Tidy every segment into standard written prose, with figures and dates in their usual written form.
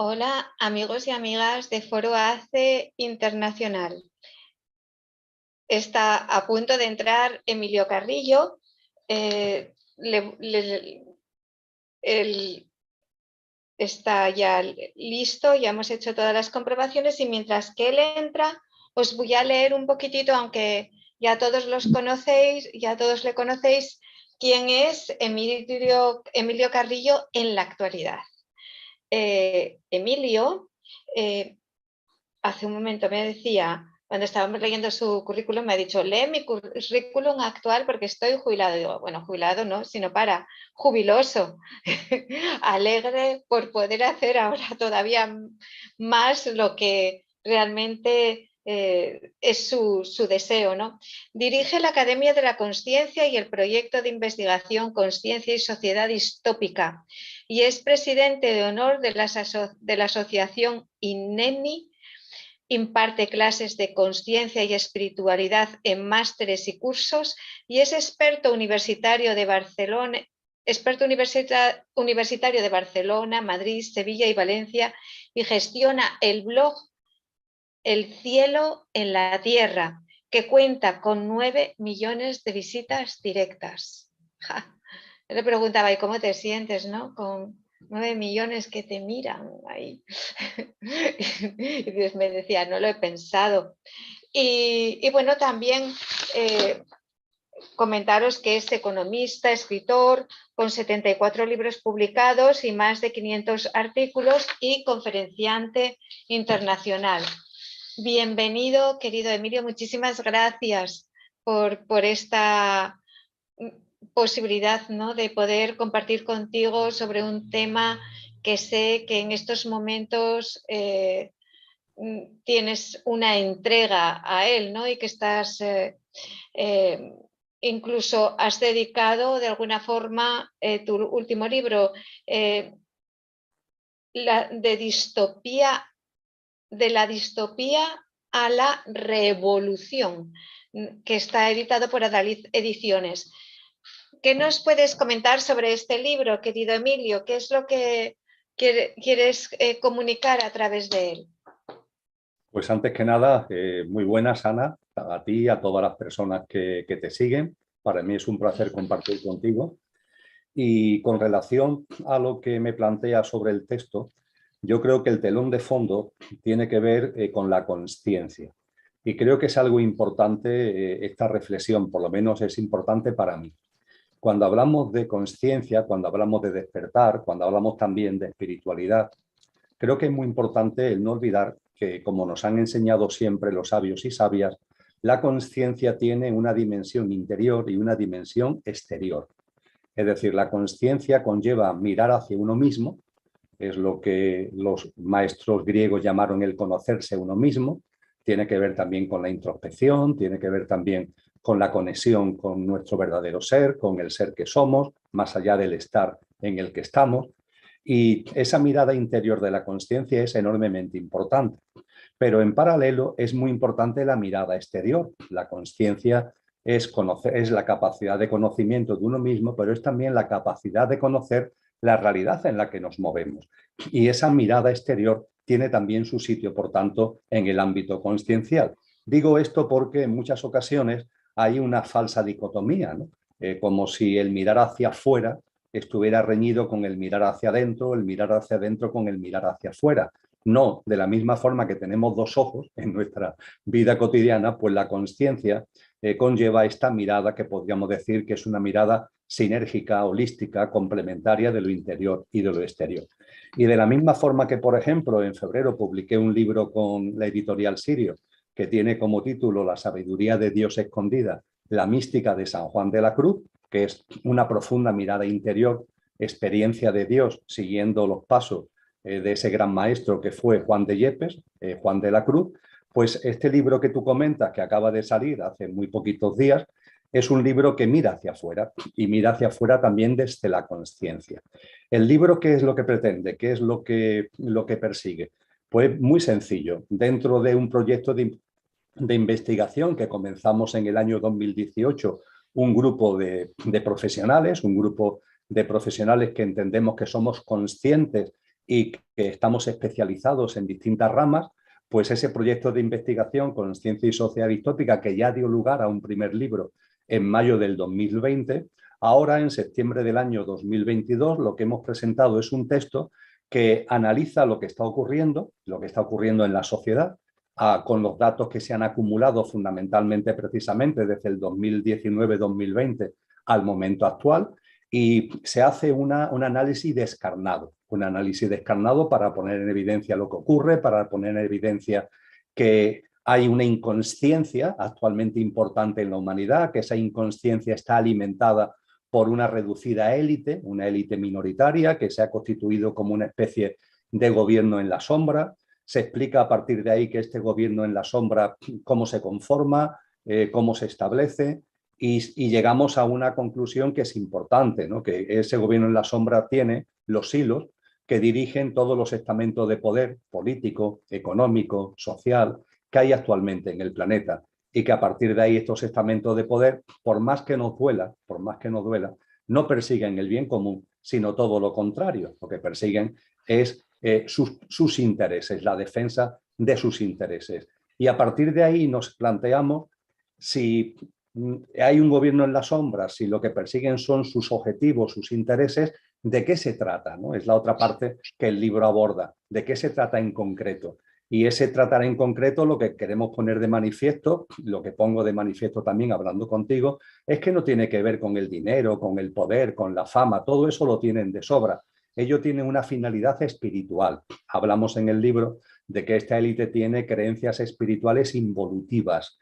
Hola, amigos y amigas de Foro ACE Internacional. Está a punto de entrar Emilio Carrillo. Él está ya listo, ya hemos hecho todas las comprobaciones y mientras que él entra, os voy a leer un poquitito, aunque ya todos los conocéis, ya todos le conocéis, quién es Emilio Carrillo en la actualidad. Emilio, hace un momento me decía, cuando estábamos leyendo su currículum, me ha dicho, lee mi currículum actual porque estoy jubilado. Y digo, bueno, jubilado no, sino jubiloso, alegre por poder hacer ahora todavía más lo que realmente es su deseo, ¿no? Dirige la Academia de la Consciencia y el proyecto de investigación Consciencia y Sociedad Distópica y es presidente de honor de la asociación INEMI. Imparte clases de conciencia y espiritualidad en másteres y cursos y es experto universitario de Barcelona, Madrid, Sevilla y Valencia y gestiona el blog El cielo en la tierra, que cuenta con 9 millones de visitas directas. Yo le preguntaba, ¿y cómo te sientes, no? Con 9 millones que te miran ahí. Y Dios me decía, no lo he pensado. Y bueno, también comentaros que es economista, escritor, con 74 libros publicados y más de 500 artículos y conferenciante internacional. Bienvenido, querido Emilio, muchísimas gracias por esta posibilidad, ¿no?, de poder compartir contigo sobre un tema que sé que en estos momentos tienes una entrega a él, ¿no? Y que estás, incluso has dedicado de alguna forma tu último libro de distopía, de la distopía a la revolución, que está editado por Adalid Ediciones. ¿Qué nos puedes comentar sobre este libro, querido Emilio? ¿Qué es lo que quieres comunicar a través de él? Pues antes que nada, muy buenas, Ana, a ti y a todas las personas que te siguen. Para mí es un placer compartir contigo. Y con relación a lo que me plantea sobre el texto, yo creo que el telón de fondo tiene que ver con la consciencia. Y creo que es algo importante esta reflexión, por lo menos es importante para mí. Cuando hablamos de consciencia, cuando hablamos de despertar, cuando hablamos también de espiritualidad, creo que es muy importante el no olvidar que, como nos han enseñado siempre los sabios y sabias, la consciencia tiene una dimensión interior y una dimensión exterior. Es decir, la consciencia conlleva mirar hacia uno mismo, es lo que los maestros griegos llamaron el conocerse uno mismo, tiene que ver también con la introspección, tiene que ver también con la conexión con nuestro verdadero ser, con el ser que somos, más allá del estar en el que estamos. Y esa mirada interior de la consciencia es enormemente importante. Pero en paralelo es muy importante la mirada exterior. La consciencia es la capacidad de conocimiento de uno mismo, pero es también la capacidad de conocer la realidad en la que nos movemos. Y esa mirada exterior tiene también su sitio, por tanto, en el ámbito consciencial. Digo esto porque en muchas ocasiones hay una falsa dicotomía, ¿no? Como si el mirar hacia afuera estuviera reñido con el mirar hacia adentro, el mirar hacia adentro con el mirar hacia afuera. No, de la misma forma que tenemos dos ojos en nuestra vida cotidiana, pues la consciencia conlleva esta mirada que podríamos decir que es una mirada sinérgica, holística, complementaria de lo interior y de lo exterior. Y de la misma forma que, por ejemplo, en febrero publiqué un libro con la editorial Sirio que tiene como título La sabiduría de Dios escondida, la mística de San Juan de la Cruz, que es una profunda mirada interior, experiencia de Dios siguiendo los pasos de ese gran maestro que fue Juan de Yepes, Juan de la Cruz. Pues este libro que tú comentas, que acaba de salir hace muy poquitos días, es un libro que mira hacia afuera y mira hacia afuera también desde la consciencia. ¿El libro qué es lo que pretende? ¿Qué es lo que persigue? Pues muy sencillo. Dentro de un proyecto de investigación que comenzamos en el año 2018, un grupo de profesionales, un grupo de profesionales que entendemos que somos conscientes y que estamos especializados en distintas ramas, pues ese proyecto de investigación con ciencia y sociedad aristótica, que ya dio lugar a un primer libro en mayo del 2020, ahora en septiembre del año 2022 lo que hemos presentado es un texto que analiza lo que está ocurriendo en la sociedad, con los datos que se han acumulado fundamentalmente precisamente desde el 2019-2020 al momento actual, y se hace un análisis descarnado para poner en evidencia lo que ocurre, para poner en evidencia que hay una inconsciencia actualmente importante en la humanidad, que esa inconsciencia está alimentada por una reducida élite, una élite minoritaria que se ha constituido como una especie de gobierno en la sombra. Se explica a partir de ahí que este gobierno en la sombra, cómo se conforma, cómo se establece, y llegamos a una conclusión que es importante, ¿no? Que ese gobierno en la sombra tiene los hilos que dirigen todos los estamentos de poder político, económico, social que hay actualmente en el planeta, y que a partir de ahí estos estamentos de poder, por más que nos duela, no persiguen el bien común, sino todo lo contrario. Lo que persiguen es sus intereses, la defensa de sus intereses. Y a partir de ahí nos planteamos si hay un gobierno en la sombra, si lo que persiguen son sus objetivos, sus intereses, ¿de qué se trata? ¿No? Es la otra parte que el libro aborda. ¿De qué se trata en concreto? Y ese tratar en concreto, lo que queremos poner de manifiesto, lo que pongo de manifiesto también hablando contigo, es que no tiene que ver con el dinero, con el poder, con la fama, todo eso lo tienen de sobra. Ello tiene una finalidad espiritual. Hablamos en el libro de que esta élite tiene creencias espirituales involutivas,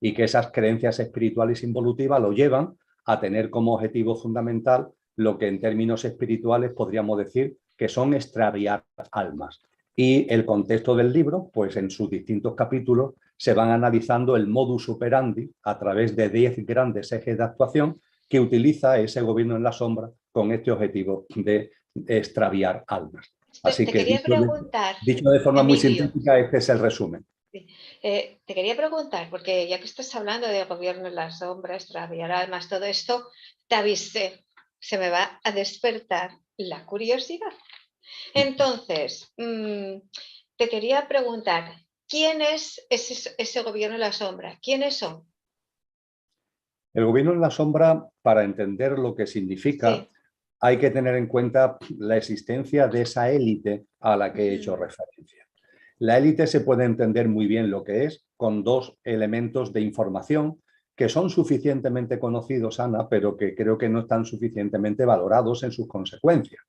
y que esas creencias espirituales involutivas lo llevan a tener como objetivo fundamental lo que en términos espirituales podríamos decir que son extraviar almas. Y el contexto del libro, pues en sus distintos capítulos se van analizando el modus operandi a través de 10 grandes ejes de actuación que utiliza ese gobierno en la sombra con este objetivo de extraviar almas. Así Te que quería preguntar, dicho de forma muy Emilio, sintética, este es el resumen. te quería preguntar, porque ya que estás hablando de gobierno en las sombras, extraviar almas, todo esto, te avisé, se me va a despertar la curiosidad. Entonces, te quería preguntar, ¿quién es ese gobierno en la sombra? ¿Quiénes son? El gobierno en la sombra, para entender lo que significa, Sí. hay que tener en cuenta la existencia de esa élite a la que he hecho referencia. La élite se puede entender muy bien lo que es con dos elementos de información que son suficientemente conocidos, Ana, pero que creo que no están suficientemente valorados en sus consecuencias.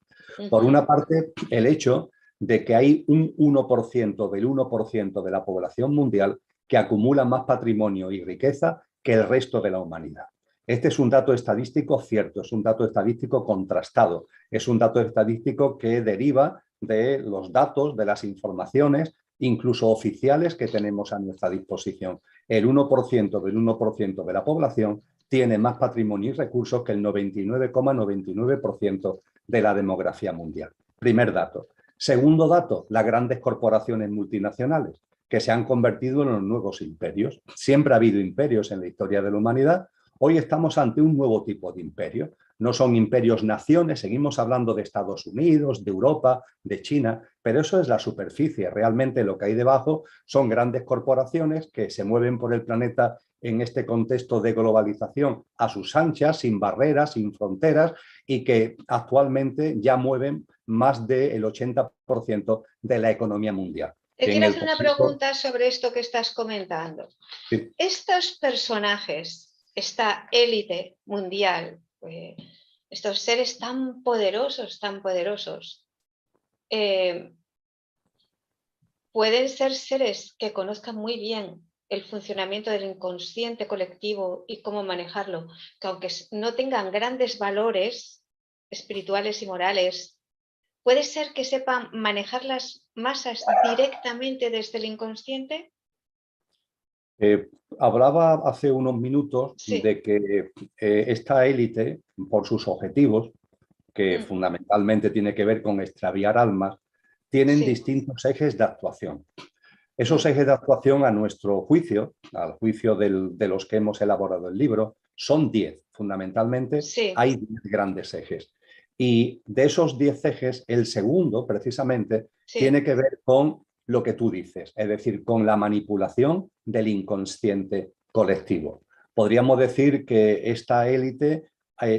Por una parte, el hecho de que hay un 1% del 1% de la población mundial que acumula más patrimonio y riqueza que el resto de la humanidad. Este es un dato estadístico cierto, es un dato estadístico contrastado, es un dato estadístico que deriva de los datos, de las informaciones, incluso oficiales, que tenemos a nuestra disposición. El 1% del 1% de la población tiene más patrimonio y recursos que el 99,99% de la demografía mundial. Primer dato. Segundo dato, las grandes corporaciones multinacionales que se han convertido en los nuevos imperios. Siempre ha habido imperios en la historia de la humanidad. Hoy estamos ante un nuevo tipo de imperio. No son imperios naciones, seguimos hablando de Estados Unidos, de Europa, de China, pero eso es la superficie. Realmente lo que hay debajo son grandes corporaciones que se mueven por el planeta en este contexto de globalización a sus anchas, sin barreras, sin fronteras, y que actualmente ya mueven más del 80% de la economía mundial. Te En quiero el hacer una contexto, pregunta sobre esto que estás comentando. sí. Estos personajes, esta élite mundial, estos seres tan poderosos, pueden ser seres que conozcan muy bien el funcionamiento del inconsciente colectivo y cómo manejarlo, que aunque no tengan grandes valores espirituales y morales, puede ser que sepan manejar las masas directamente desde el inconsciente. Hablaba hace unos minutos Sí. de que esta élite, por sus objetivos, que fundamentalmente tiene que ver con extraviar almas, tienen Sí. distintos ejes de actuación. Esos ejes de actuación, a nuestro juicio, al juicio de los que hemos elaborado el libro, son 10. Fundamentalmente Sí. hay 10 grandes ejes. Y de esos 10 ejes, el segundo, precisamente, Sí. tiene que ver con lo que tú dices, es decir, con la manipulación del inconsciente colectivo. Podríamos decir que esta élite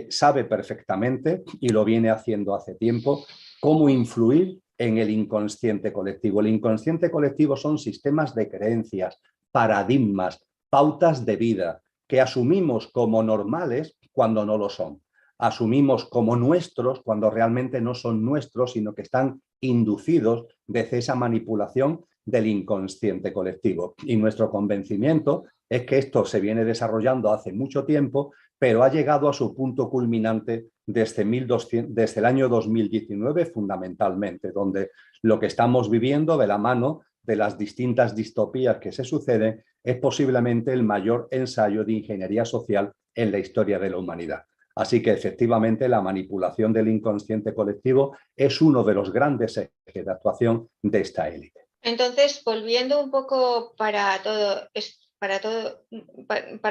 sabe perfectamente, y lo viene haciendo hace tiempo, cómo influir en el inconsciente colectivo. El inconsciente colectivo son sistemas de creencias, paradigmas, pautas de vida que asumimos como normales cuando no lo son. Asumimos como nuestros cuando realmente no son nuestros, sino que están inducidos desde esa manipulación del inconsciente colectivo. Y nuestro convencimiento es que esto se viene desarrollando hace mucho tiempo, pero ha llegado a su punto culminante desde el año 2019 fundamentalmente, donde lo que estamos viviendo de la mano de las distintas distopías que se suceden es posiblemente el mayor ensayo de ingeniería social en la historia de la humanidad. Así que efectivamente la manipulación del inconsciente colectivo es uno de los grandes ejes de actuación de esta élite. Entonces, volviendo un poco para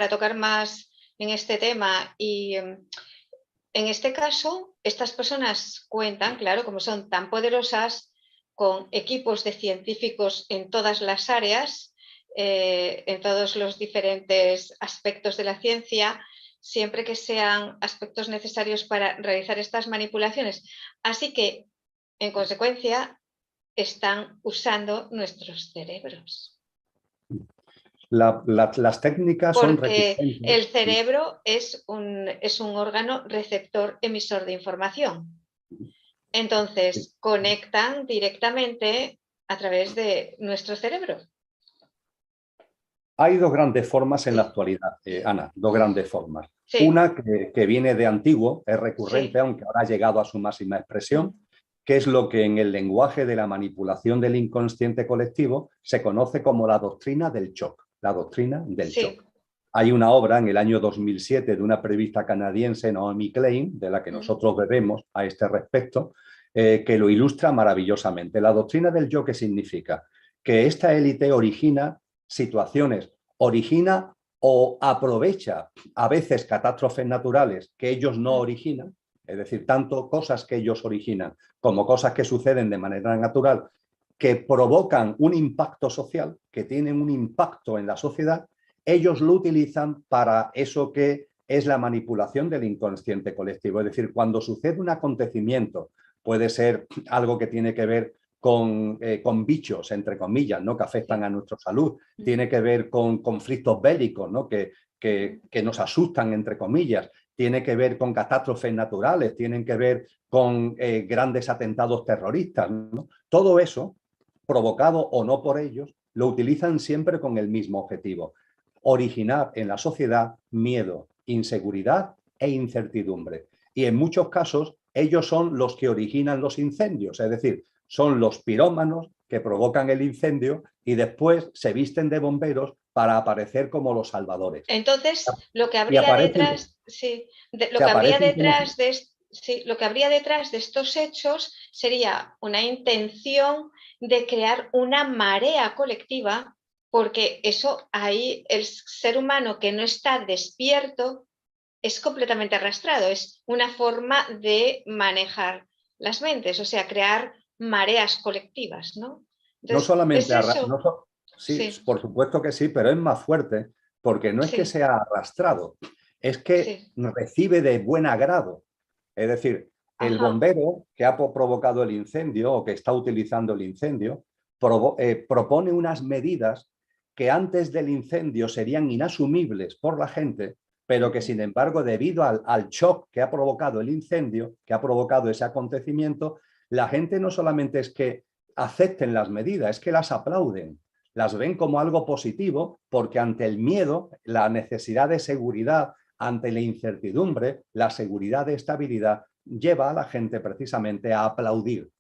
tocar más en este tema, y en este caso, estas personas cuentan, claro, como son tan poderosas, con equipos de científicos en todas las áreas, en todos los diferentes aspectos de la ciencia, siempre que sean aspectos necesarios para realizar estas manipulaciones. Así que, en consecuencia, están usando nuestros cerebros. Las técnicas son Porque recurrentes. el cerebro es un órgano receptor emisor de información. Entonces, conectan directamente a través de nuestro cerebro. Hay dos grandes formas en la Sí. actualidad, Ana, dos grandes formas. Sí. Una que viene de antiguo, es recurrente, Sí. aunque ahora ha llegado a su máxima expresión, que es lo que en el lenguaje de la manipulación del inconsciente colectivo se conoce como la doctrina del shock. La doctrina del Sí. shock. Hay una obra en el año 2007 de una periodista canadiense, Naomi Klein, de la que nosotros bebemos a este respecto, que lo ilustra maravillosamente. La doctrina del yo, ¿qué significa? Que esta élite origina situaciones, origina o aprovecha a veces catástrofes naturales que ellos no originan, es decir, tanto cosas que ellos originan como cosas que suceden de manera natural, que provocan un impacto social, que tienen un impacto en la sociedad, ellos lo utilizan para eso que es la manipulación del inconsciente colectivo. Es decir, cuando sucede un acontecimiento, puede ser algo que tiene que ver con bichos, entre comillas, ¿no? Que afectan a nuestra salud, tiene que ver con conflictos bélicos, ¿no? que nos asustan, entre comillas, tiene que ver con catástrofes naturales, tienen que ver con grandes atentados terroristas, ¿no? Todo eso, provocado o no por ellos, lo utilizan siempre con el mismo objetivo: originar en la sociedad miedo, inseguridad e incertidumbre. Y en muchos casos ellos son los que originan los incendios, es decir, son los pirómanos que provocan el incendio y después se visten de bomberos para aparecer como los salvadores. Entonces, lo que Y habría aparecen, detrás, sí, lo que habría detrás de estos hechos sería una intención de crear una marea colectiva, porque eso ahí el ser humano que no está despierto es completamente arrastrado, es una forma de manejar las mentes, o sea, crear mareas colectivas, ¿no? no Entonces, ¿es solamente, eso? sí, Sí, por supuesto que sí, pero es más fuerte, porque no es que sí, sea arrastrado, es que sí. recibe de buen agrado. Es decir, el Ajá. bombero que ha provocado el incendio o que está utilizando el incendio propone unas medidas que antes del incendio serían inasumibles por la gente, pero que sin embargo, debido al shock que ha provocado el incendio, que ha provocado ese acontecimiento, la gente no solamente es que acepten las medidas, es que las aplauden, las ven como algo positivo, porque ante el miedo, la necesidad de seguridad, ante la incertidumbre, la seguridad de estabilidad lleva a la gente precisamente a aplaudir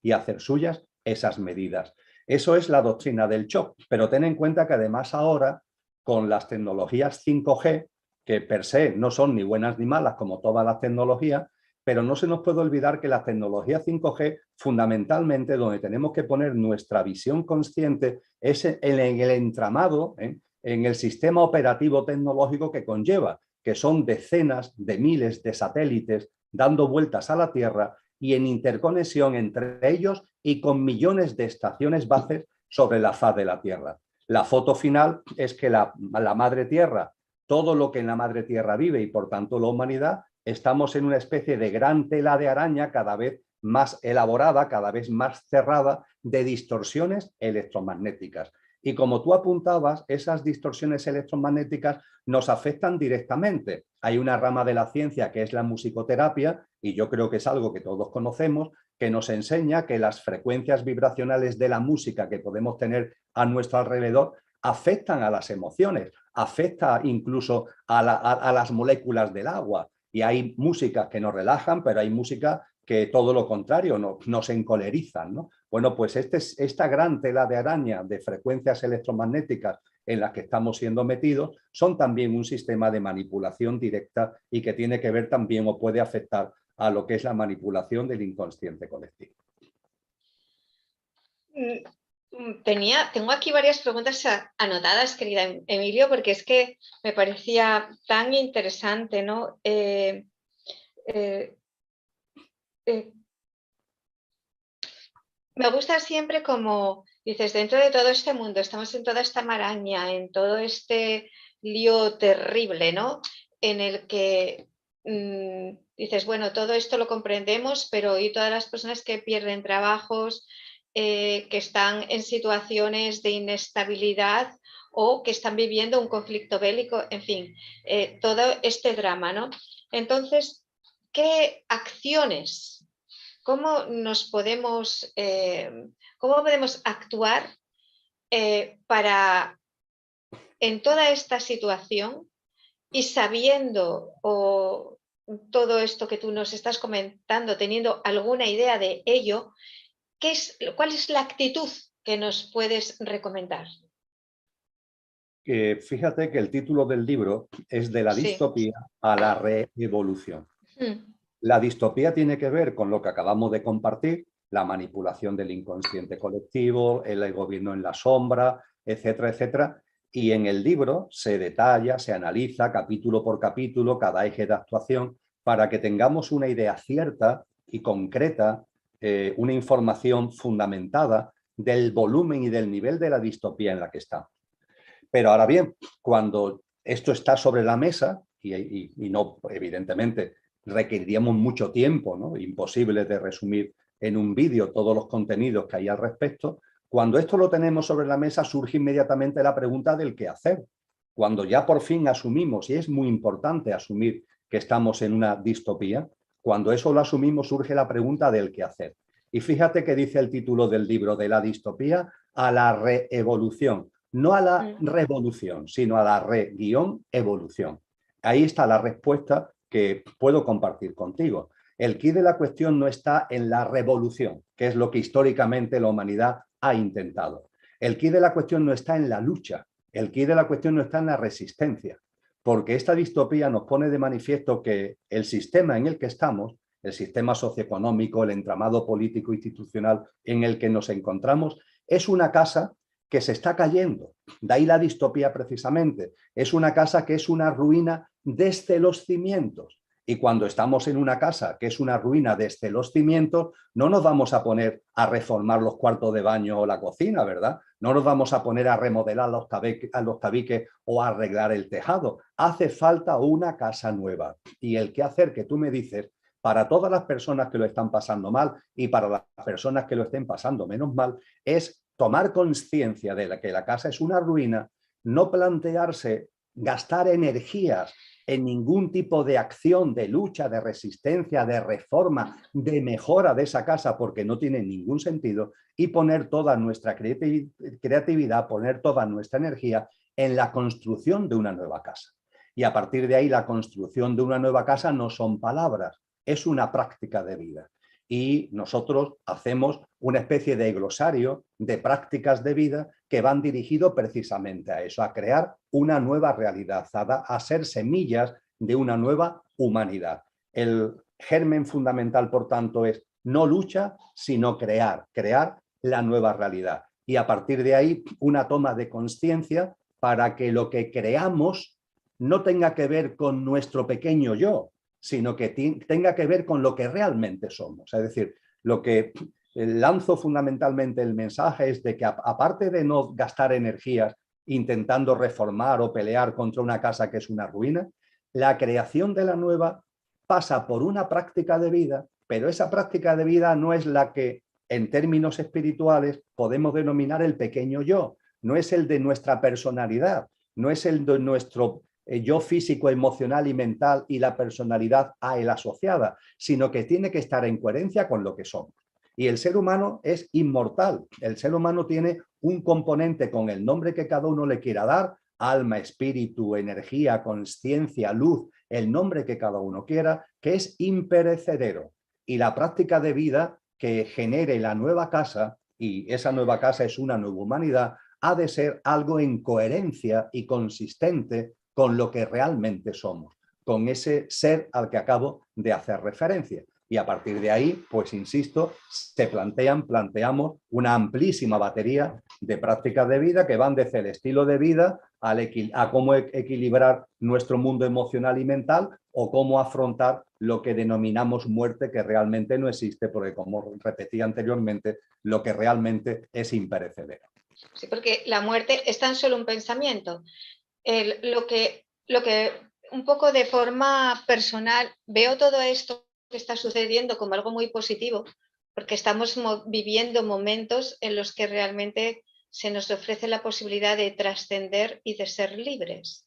y a hacer suyas esas medidas. Eso es la doctrina del shock, pero ten en cuenta que además ahora, con las tecnologías 5G, que per se no son ni buenas ni malas como todas las tecnologías, pero no se nos puede olvidar que la tecnología 5G, fundamentalmente, donde tenemos que poner nuestra visión consciente, es en el entramado, en el sistema operativo tecnológico que conlleva, que son decenas de miles de satélites, dando vueltas a la Tierra y en interconexión entre ellos y con millones de estaciones bases sobre la faz de la Tierra. La foto final es que la Madre Tierra, todo lo que en la Madre Tierra vive y por tanto la humanidad, estamos en una especie de gran tela de araña cada vez más elaborada, cada vez más cerrada de distorsiones electromagnéticas. Y como tú apuntabas, esas distorsiones electromagnéticas nos afectan directamente. Hay una rama de la ciencia que es la musicoterapia, y yo creo que es algo que todos conocemos, que nos enseña que las frecuencias vibracionales de la música que podemos tener a nuestro alrededor afectan a las emociones, afecta incluso a las moléculas del agua. Y hay músicas que nos relajan, pero hay música que todo lo contrario, nos encolerizan, ¿no? Bueno, pues esta gran tela de araña de frecuencias electromagnéticas en las que estamos siendo metidos son también un sistema de manipulación directa y que tiene que ver también o puede afectar a lo que es la manipulación del inconsciente colectivo. Tengo aquí varias preguntas anotadas, querida Emilio, porque es que me parecía tan interesante, ¿no? Me gusta siempre como dices, dentro de todo este mundo, estamos en toda esta maraña, en todo este lío terrible, ¿no? En el que dices, bueno, todo esto lo comprendemos, pero y todas las personas que pierden trabajos, que están en situaciones de inestabilidad o que están viviendo un conflicto bélico, en fin, todo este drama, ¿no? Entonces, ¿qué acciones? ¿Cómo podemos actuar para, en toda esta situación y sabiendo todo esto que tú nos estás comentando, teniendo alguna idea de ello, ¿cuál es la actitud que nos puedes recomendar? Fíjate que el título del libro es De la Sí. distopía a la reevolución. La distopía tiene que ver con lo que acabamos de compartir, la manipulación del inconsciente colectivo, el gobierno en la sombra, etcétera, etcétera. Y en el libro se detalla, se analiza capítulo por capítulo cada eje de actuación para que tengamos una idea cierta y concreta, una información fundamentada del volumen y del nivel de la distopía en la que estamos. Pero ahora bien, cuando esto está sobre la mesa, y no, evidentemente, requeriríamos mucho tiempo, ¿no? Imposible de resumir en un vídeo todos los contenidos que hay al respecto. Cuando esto lo tenemos sobre la mesa, surge inmediatamente la pregunta del qué hacer. Cuando ya por fin asumimos, y es muy importante asumir que estamos en una distopía, cuando eso lo asumimos, surge la pregunta del qué hacer. Y fíjate que dice el título del libro, De la distopía a la reevolución. No a la revolución, sino a la re-evolución. Ahí está la respuesta que puedo compartir contigo. El quid de la cuestión no está en la revolución, que es lo que históricamente la humanidad ha intentado. El quid de la cuestión no está en la lucha, el quid de la cuestión no está en la resistencia, porque esta distopía nos pone de manifiesto que el sistema en el que estamos, el sistema socioeconómico, el entramado político institucional en el que nos encontramos, es una casa que se está cayendo. De ahí la distopía precisamente. Es una casa que es una ruina desde los cimientos. Y cuando estamos en una casa que es una ruina desde los cimientos, no nos vamos a poner a reformar los cuartos de baño o la cocina, ¿verdad? No nos vamos a poner a remodelar los tabiques o a arreglar el tejado. Hace falta una casa nueva. Y el qué hacer que tú me dices, para todas las personas que lo están pasando mal y para las personas que lo estén pasando menos mal, es tomar conciencia de que la casa es una ruina, no plantearse gastar energías en ningún tipo de acción, de lucha, de resistencia, de reforma, de mejora de esa casa, porque no tiene ningún sentido, y poner toda nuestra creatividad, poner toda nuestra energía en la construcción de una nueva casa. Y a partir de ahí, la construcción de una nueva casa no son palabras, es una práctica de vida. Y nosotros hacemos una especie de glosario de prácticas de vida que van dirigidos precisamente a eso, a crear una nueva realidad, a ser semillas de una nueva humanidad. El germen fundamental, por tanto, es no lucha, sino crear la nueva realidad. Y a partir de ahí, una toma de conciencia para que lo que creamos no tenga que ver con nuestro pequeño yo, sino que tenga que ver con lo que realmente somos. Es decir, lo que lanzo fundamentalmente el mensaje es de que aparte de no gastar energías intentando reformar o pelear contra una casa que es una ruina, la creación de la nueva pasa por una práctica de vida, pero esa práctica de vida no es la que en términos espirituales podemos denominar el pequeño yo, no es el de nuestra personalidad, no es el de nuestro yo físico, emocional y mental y la personalidad a él asociada, sino que tiene que estar en coherencia con lo que somos. Y el ser humano es inmortal, el ser humano tiene un componente con el nombre que cada uno le quiera dar, alma, espíritu, energía, consciencia, luz, el nombre que cada uno quiera, que es imperecedero. Y la práctica de vida que genere la nueva casa, y esa nueva casa es una nueva humanidad, ha de ser algo en coherencia y consistente con lo que realmente somos, con ese ser al que acabo de hacer referencia. Y a partir de ahí, pues insisto, planteamos una amplísima batería de prácticas de vida que van desde el estilo de vida a cómo equilibrar nuestro mundo emocional y mental o cómo afrontar lo que denominamos muerte, que realmente no existe, porque como repetí anteriormente, lo que realmente es imperecedero. Sí, porque la muerte es tan solo un pensamiento. Lo que un poco de forma personal veo todo esto que está sucediendo como algo muy positivo, porque estamos viviendo momentos en los que realmente se nos ofrece la posibilidad de trascender y de ser libres.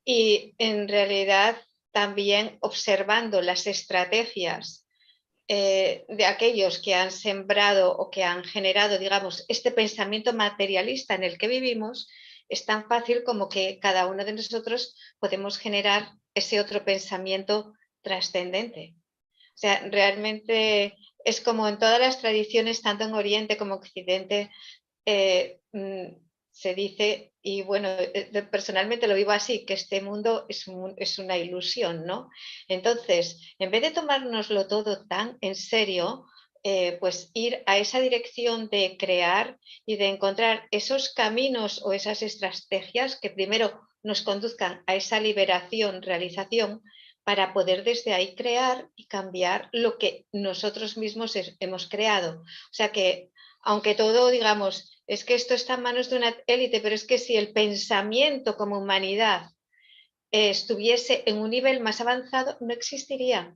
Y en realidad también observando las estrategias de aquellos que han sembrado o que han generado, digamos, este pensamiento materialista en el que vivimos, es tan fácil como que cada uno de nosotros podemos generar ese otro pensamiento trascendente. O sea, realmente es como en todas las tradiciones, tanto en Oriente como Occidente, se dice, y bueno, personalmente lo vivo así, que este mundo es una ilusión, ¿no? Entonces, en vez de tomárnoslo todo tan en serio, pues ir a esa dirección de crear y de encontrar esos caminos o esas estrategias que primero nos conduzcan a esa liberación, realización, para poder desde ahí crear y cambiar lo que nosotros mismos hemos creado. O sea que, aunque todo, digamos, es que esto está en manos de una élite, pero es que si el pensamiento como humanidad estuviese en un nivel más avanzado, no existiría.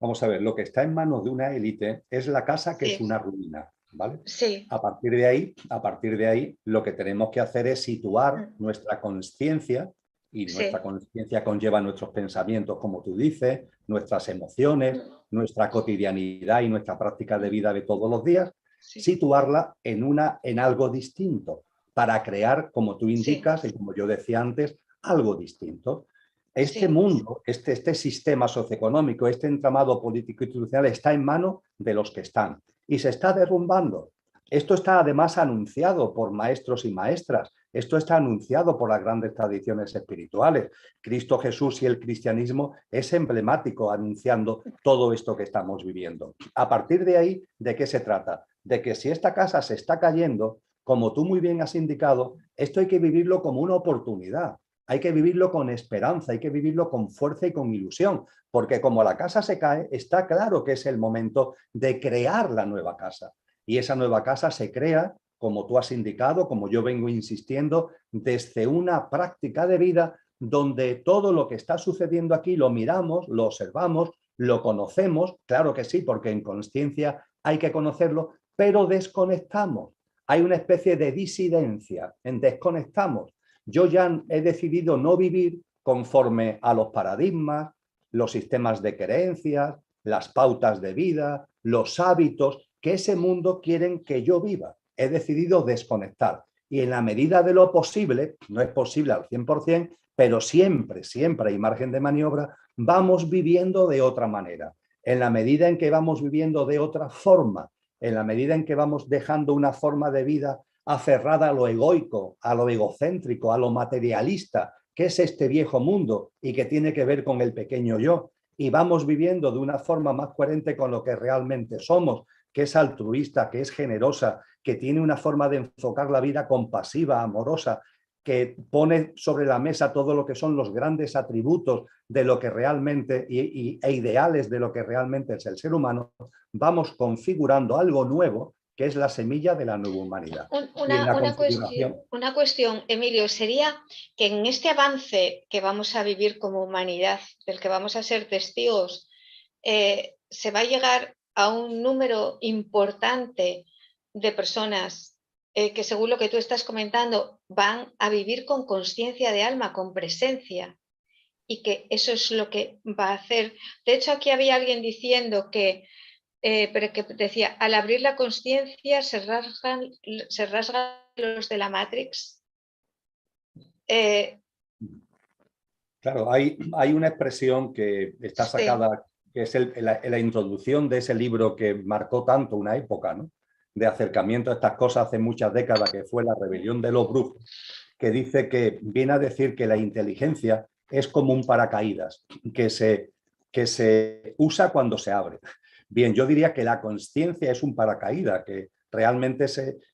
Vamos a ver, lo que está en manos de una élite es la casa que es Sí, una ruina, ¿vale? sí. A partir de ahí, lo que tenemos que hacer es situar nuestra consciencia, y Sí. nuestra consciencia conlleva nuestros pensamientos, como tú dices, nuestras emociones, nuestra cotidianidad y nuestra práctica de vida de todos los días, Sí. situarla en algo distinto, para crear, como tú Sí. indicas y como yo decía antes, algo distinto. Este Sí. mundo, este sistema socioeconómico, este entramado político institucional está en manos de los que están y se está derrumbando. Esto está además anunciado por maestros y maestras. Esto está anunciado por las grandes tradiciones espirituales. Cristo Jesús y el cristianismo es emblemático anunciando todo esto que estamos viviendo. A partir de ahí, ¿de qué se trata? De que si esta casa se está cayendo, como tú muy bien has indicado, esto hay que vivirlo como una oportunidad. Hay que vivirlo con esperanza, hay que vivirlo con fuerza y con ilusión, porque como la casa se cae, está claro que es el momento de crear la nueva casa. Y esa nueva casa se crea, como tú has indicado, como yo vengo insistiendo, desde una práctica de vida donde todo lo que está sucediendo aquí lo miramos, lo observamos, lo conocemos, claro que sí, porque en consciencia hay que conocerlo, pero desconectamos. Hay una especie de disidencia, en desconectamos. Yo ya he decidido no vivir conforme a los paradigmas, los sistemas de creencias, las pautas de vida, los hábitos que ese mundo quieren que yo viva. He decidido desconectar. Y en la medida de lo posible, no es posible al 100%, pero siempre, siempre hay margen de maniobra, vamos viviendo de otra manera. En la medida en que vamos viviendo de otra forma, en la medida en que vamos dejando una forma de vida aferrada a lo egoico, a lo egocéntrico, a lo materialista, que es este viejo mundo y que tiene que ver con el pequeño yo, y vamos viviendo de una forma más coherente con lo que realmente somos, que es altruista, que es generosa, que tiene una forma de enfocar la vida compasiva, amorosa, que pone sobre la mesa todo lo que son los grandes atributos de lo que realmente e ideales de lo que realmente es el ser humano, vamos configurando algo nuevo que es la semilla de la nueva humanidad. Y en la configuración... Una cuestión, Emilio, sería que en este avance que vamos a vivir como humanidad, del que vamos a ser testigos, se va a llegar a un número importante de personas que, según lo que tú estás comentando, van a vivir con conciencia de alma, con presencia, y que eso es lo que va a hacer. De hecho, aquí había alguien diciendo que pero que decía, al abrir la conciencia se rasgan los de la Matrix. Claro, hay una expresión que está sacada, que es la introducción de ese libro que marcó tanto una época, ¿no?, de acercamiento a estas cosas hace muchas décadas, que fue La rebelión de los brujos, que dice que viene a decir que la inteligencia es como un paracaídas, que se usa cuando se abre. Bien, yo diría que la consciencia es un paracaídas, que realmente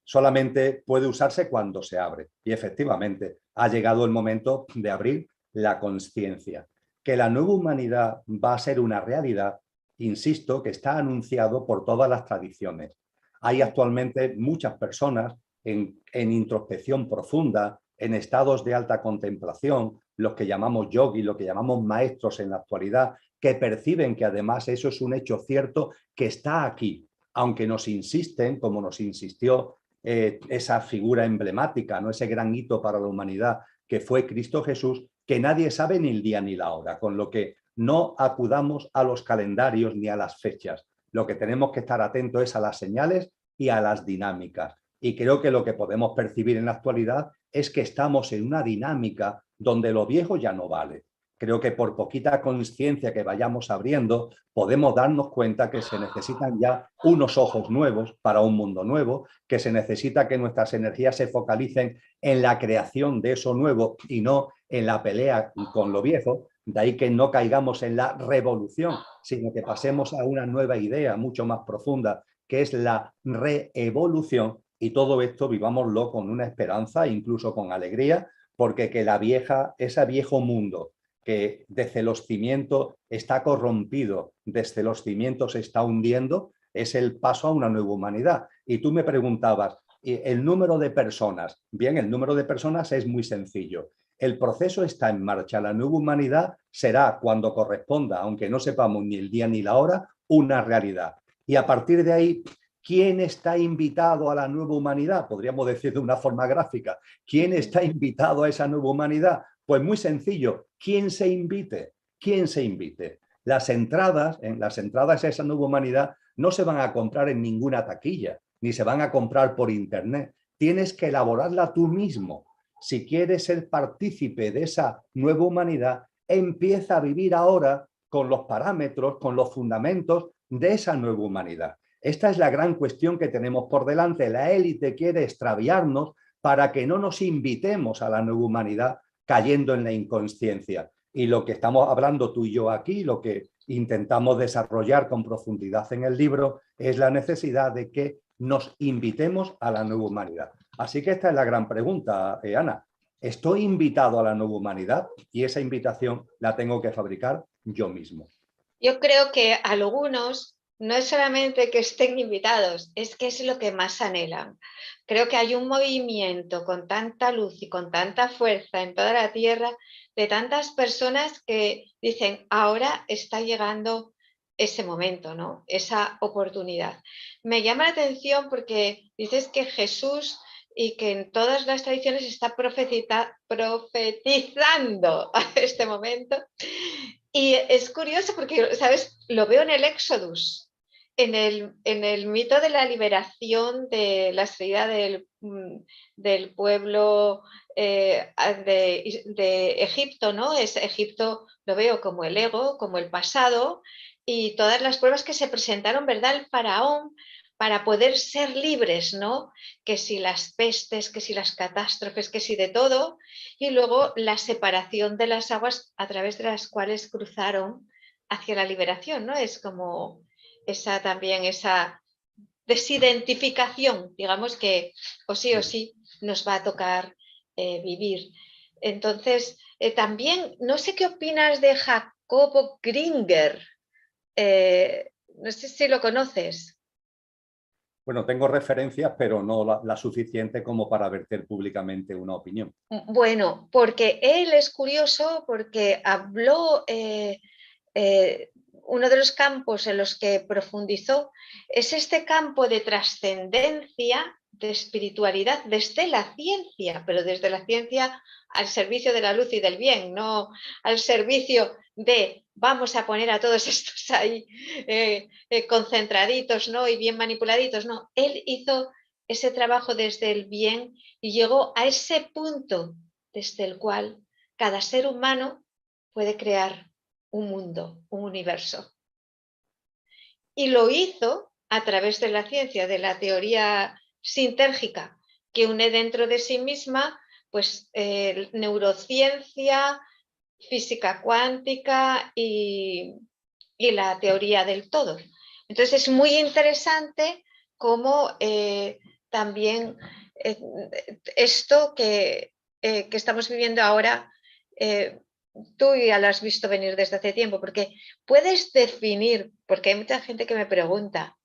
solamente puede usarse cuando se abre. Y efectivamente, ha llegado el momento de abrir la consciencia. Que la nueva humanidad va a ser una realidad, insisto, que está anunciado por todas las tradiciones. Hay actualmente muchas personas en introspección profunda, en estados de alta contemplación, los que llamamos yogis, lo que llamamos maestros en la actualidad, que perciben que además eso es un hecho cierto que está aquí, aunque nos insisten, como nos insistió esa figura emblemática, ¿no?, ese gran hito para la humanidad que fue Cristo Jesús, que nadie sabe ni el día ni la hora, con lo que no acudamos a los calendarios ni a las fechas. Lo que tenemos que estar atentos es a las señales y a las dinámicas. Y creo que lo que podemos percibir en la actualidad es que estamos en una dinámica donde lo viejo ya no vale. Creo que por poquita conciencia que vayamos abriendo, podemos darnos cuenta que se necesitan ya unos ojos nuevos para un mundo nuevo, que se necesita que nuestras energías se focalicen en la creación de eso nuevo y no en la pelea con lo viejo. De ahí que no caigamos en la revolución, sino que pasemos a una nueva idea mucho más profunda, que es la reevolución, y todo esto vivámoslo con una esperanza, incluso con alegría, porque que ese viejo mundo que desde los cimientos está corrompido, desde los cimientos se está hundiendo, es el paso a una nueva humanidad. Y tú me preguntabas, el número de personas. Bien, el número de personas es muy sencillo. El proceso está en marcha. La nueva humanidad será, cuando corresponda, aunque no sepamos ni el día ni la hora, una realidad. Y a partir de ahí, ¿quién está invitado a la nueva humanidad? Podríamos decir de una forma gráfica. ¿Quién está invitado a esa nueva humanidad? Pues muy sencillo. ¿Quién se invite? ¿Quién se invite? Las entradas a esa nueva humanidad no se van a comprar en ninguna taquilla, ni se van a comprar por internet. Tienes que elaborarla tú mismo. Si quieres ser partícipe de esa nueva humanidad, empieza a vivir ahora con los parámetros, con los fundamentos de esa nueva humanidad. Esta es la gran cuestión que tenemos por delante. La élite quiere extraviarnos para que no nos invitemos a la nueva humanidad cayendo en la inconsciencia. Y lo que estamos hablando tú y yo aquí, lo que intentamos desarrollar con profundidad en el libro, es la necesidad de que nos invitemos a la nueva humanidad. Así que esta es la gran pregunta, Ana. ¿Estoy invitado a la nueva humanidad? Y esa invitación la tengo que fabricar yo mismo. Yo creo que algunos no es solamente que estén invitados, es que es lo que más anhelan. Creo que hay un movimiento con tanta luz y con tanta fuerza en toda la Tierra de tantas personas que dicen, ahora está llegando ese momento, ¿no?, esa oportunidad. Me llama la atención porque dices que Jesús y que en todas las tradiciones está profetizando a este momento. Y es curioso porque, ¿sabes?, lo veo en el Éxodus, en el mito de la liberación de la salida del pueblo de Egipto, ¿no? Egipto lo veo como el ego, como el pasado, y todas las pruebas que se presentaron, ¿verdad?, al faraón para poder ser libres, ¿no? Que si las pestes, que si las catástrofes, que si de todo, y luego la separación de las aguas a través de las cuales cruzaron hacia la liberación, ¿no? Es como esa desidentificación, digamos que o sí nos va a tocar vivir. Entonces, también, no sé qué opinas de Jacobo Gringer. No sé si lo conoces. Bueno, tengo referencias, pero no la suficiente como para verter públicamente una opinión. Bueno, porque él es curioso porque habló, uno de los campos en los que profundizó es este campo de trascendencia, de espiritualidad desde la ciencia, pero desde la ciencia al servicio de la luz y del bien, no al servicio de vamos a poner a todos estos ahí concentraditos, ¿no? Y bien manipuladitos, no. Él hizo ese trabajo desde el bien y llegó a ese punto desde el cual cada ser humano puede crear un mundo, un universo. Y lo hizo a través de la ciencia, de la teoría sintérgica, que une dentro de sí misma pues, neurociencia, física cuántica y la teoría del todo. Entonces es muy interesante cómo también esto que estamos viviendo ahora, tú ya lo has visto venir desde hace tiempo, porque puedes definir, porque hay mucha gente que me pregunta,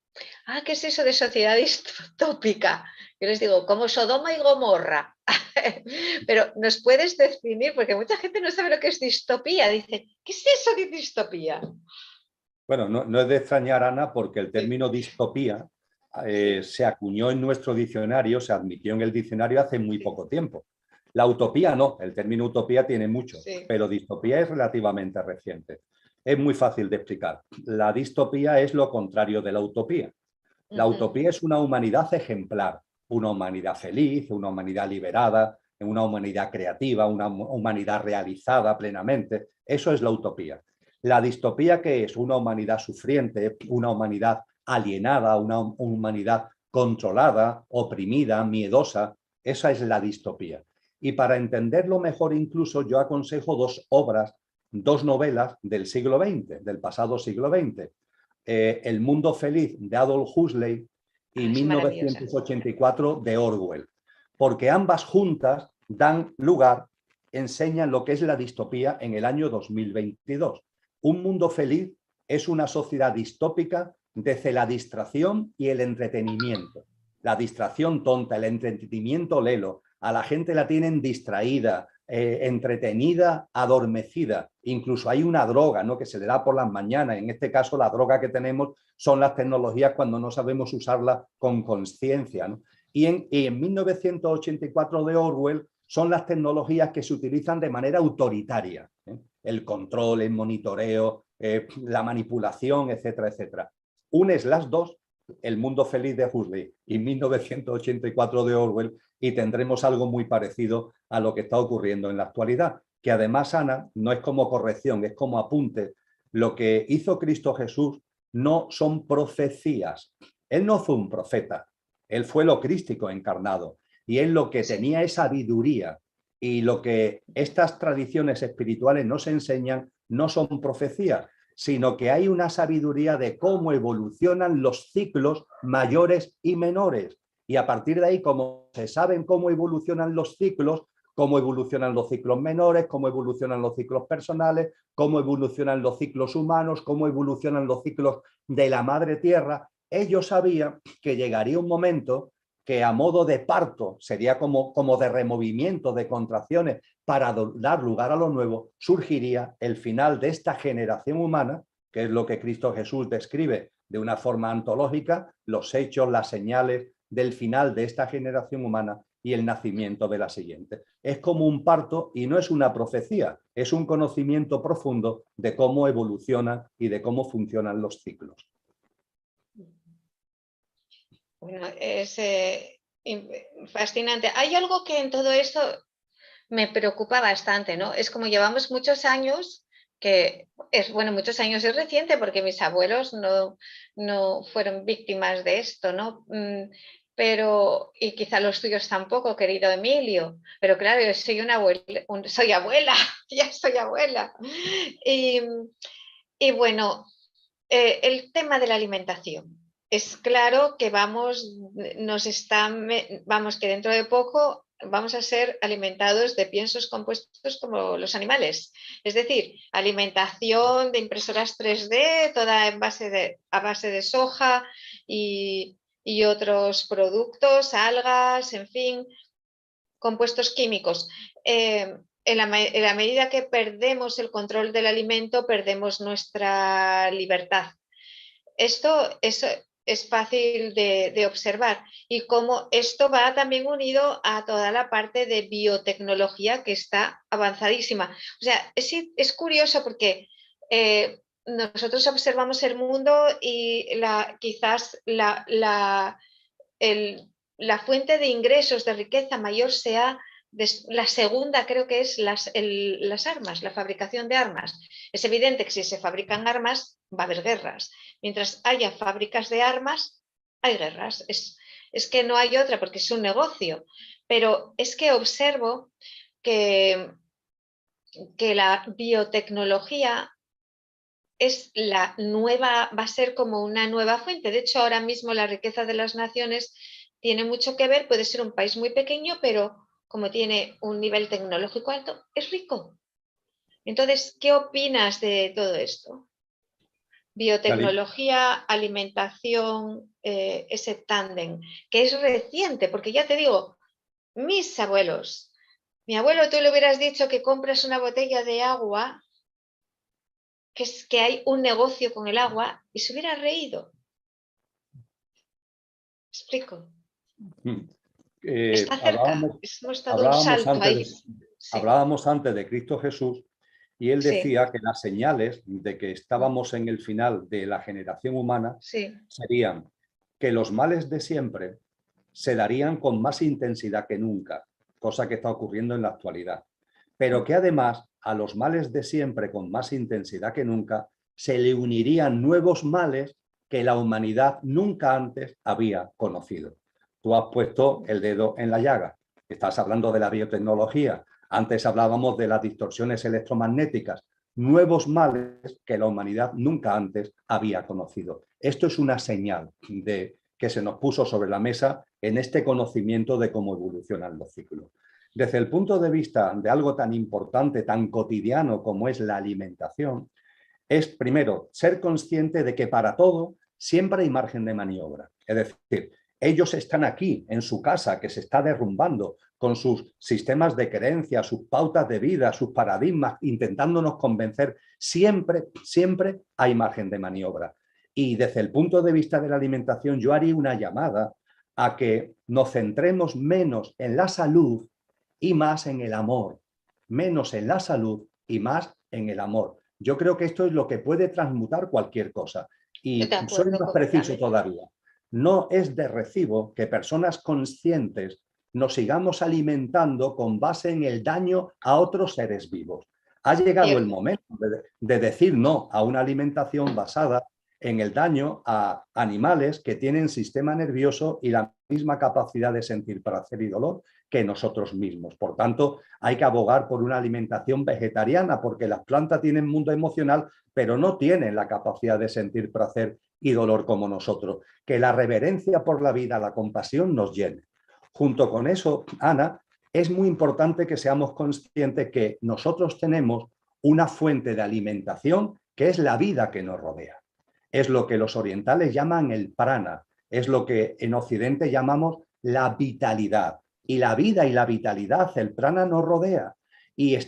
¿qué es eso de sociedad distópica? Yo les digo, como Sodoma y Gomorra. Pero nos puedes definir, porque mucha gente no sabe lo que es distopía. Dice, ¿qué es eso de distopía? Bueno, no es de extrañar, Ana, porque el término distopía se acuñó en nuestro diccionario, se admitió en el diccionario hace muy poco tiempo. La utopía no, el término utopía tiene mucho, pero distopía es relativamente reciente. Es muy fácil de explicar. La distopía es lo contrario de la utopía. La utopía es una humanidad ejemplar, una humanidad feliz, una humanidad liberada, una humanidad creativa, una humanidad realizada plenamente. Eso es la utopía. La distopía, ¿qué es? Una humanidad sufriente, una humanidad alienada, una humanidad controlada, oprimida, miedosa. Esa es la distopía. Y para entenderlo mejor incluso yo aconsejo dos obras, dos novelas del siglo XX, del pasado siglo XX. El mundo feliz de Aldous Huxley y 1984 de Orwell, porque ambas juntas dan lugar, enseñan lo que es la distopía en el año 2022. Un mundo feliz es una sociedad distópica desde la distracción y el entretenimiento. La distracción tonta, el entretenimiento lelo, a la gente la tienen distraída, entretenida, adormecida. Incluso hay una droga, ¿no?, que se le da por las mañanas. En este caso, la droga que tenemos son las tecnologías cuando no sabemos usarlas con conciencia, ¿no? Y en 1984 de Orwell son las tecnologías que se utilizan de manera autoritaria, ¿eh? El control, el monitoreo, la manipulación, etcétera, etcétera. Unes las dos, El mundo feliz de Huxley y 1984 de Orwell, y tendremos algo muy parecido a lo que está ocurriendo en la actualidad, que además, Ana, no es como corrección, es como apunte. Lo que hizo Cristo Jesús no son profecías. Él no fue un profeta, él fue lo crístico encarnado, y él lo que tenía es sabiduría, y lo que estas tradiciones espirituales nos enseñan no son profecías, sino que hay una sabiduría de cómo evolucionan los ciclos mayores y menores. Y a partir de ahí, como se saben cómo evolucionan los ciclos menores, cómo evolucionan los ciclos personales, cómo evolucionan los ciclos humanos, cómo evolucionan los ciclos de la madre tierra, ellos sabían que llegaría un momento que a modo de parto, sería como de removimiento, de contracciones, para dar lugar a lo nuevo, surgiría el final de esta generación humana, que es lo que Cristo Jesús describe de una forma antológica, los hechos, las señales del final de esta generación humana y el nacimiento de la siguiente. Es como un parto y no es una profecía, es un conocimiento profundo de cómo evolucionan y de cómo funcionan los ciclos. Bueno, es fascinante. Hay algo que en todo esto me preocupa bastante, ¿no? Es como llevamos muchos años, que es, bueno, muchos años es reciente porque mis abuelos no fueron víctimas de esto, ¿no? Pero, y quizá los tuyos tampoco, querido Emilio, pero claro, yo soy una abuela, soy abuela, ya soy abuela. Y bueno, el tema de la alimentación. Es claro que vamos que dentro de poco vamos a ser alimentados de piensos compuestos como los animales. Es decir, alimentación de impresoras 3D, toda a base de soja y otros productos, algas, en fin, compuestos químicos. En la medida que perdemos el control del alimento, perdemos nuestra libertad. Esto es fácil de observar y cómo esto va también unido a toda la parte de biotecnología que está avanzadísima. O sea, es curioso porque nosotros observamos el mundo y quizás la fuente de ingresos, de riqueza mayor sea la segunda, creo que es las armas, la fabricación de armas. Es evidente que si se fabrican armas va a haber guerras. Mientras haya fábricas de armas, hay guerras. Es que no hay otra porque es un negocio. Pero es que observo que la biotecnología es la nueva, va a ser como una nueva fuente. De hecho, ahora mismo la riqueza de las naciones tiene mucho que ver, puede ser un país muy pequeño, pero como tiene un nivel tecnológico alto, es rico. Entonces, ¿qué opinas de todo esto? Biotecnología, alimentación, ese tándem, que es reciente, porque ya te digo, mis abuelos, mi abuelo, tú le hubieras dicho que compras una botella de agua, que es que hay un negocio con el agua, y se hubiera reído. ¿Explico? Está cerca, hemos dado un salto ahí. Hablábamos antes de Cristo Jesús y él decía que las señales de que estábamos en el final de la generación humana serían que los males de siempre se darían con más intensidad que nunca, cosa que está ocurriendo en la actualidad, pero que además a los males de siempre con más intensidad que nunca se le unirían nuevos males que la humanidad nunca antes había conocido. Tú has puesto el dedo en la llaga. Estás hablando de la biotecnología. Antes hablábamos de las distorsiones electromagnéticas. Nuevos males que la humanidad nunca antes había conocido. Esto es una señal de que se nos puso sobre la mesa en este conocimiento de cómo evolucionan los ciclos. Desde el punto de vista de algo tan importante, tan cotidiano como es la alimentación, es primero ser consciente de que para todo siempre hay margen de maniobra. Es decir, ellos están aquí, en su casa, que se está derrumbando, con sus sistemas de creencias, sus pautas de vida, sus paradigmas, intentándonos convencer. Siempre, siempre hay margen de maniobra. Y desde el punto de vista de la alimentación, yo haría una llamada a que nos centremos menos en la salud y más en el amor. Menos en la salud y más en el amor. Yo creo que esto es lo que puede transmutar cualquier cosa. Y soy más preciso todavía. No es de recibo que personas conscientes nos sigamos alimentando con base en el daño a otros seres vivos. Ha llegado el momento de decir no a una alimentación basada en el daño a animales que tienen sistema nervioso y la misma capacidad de sentir placer y dolor que nosotros mismos. Por tanto, hay que abogar por una alimentación vegetariana, porque las plantas tienen mundo emocional, pero no tienen la capacidad de sentir placer y dolor como nosotros. Que la reverencia por la vida, la compasión nos llene. Junto con eso, Ana, es muy importante que seamos conscientes que nosotros tenemos una fuente de alimentación que es la vida que nos rodea. Es lo que los orientales llaman el prana, es lo que en Occidente llamamos la vitalidad. Y la vida y la vitalidad, el prana nos rodea. Y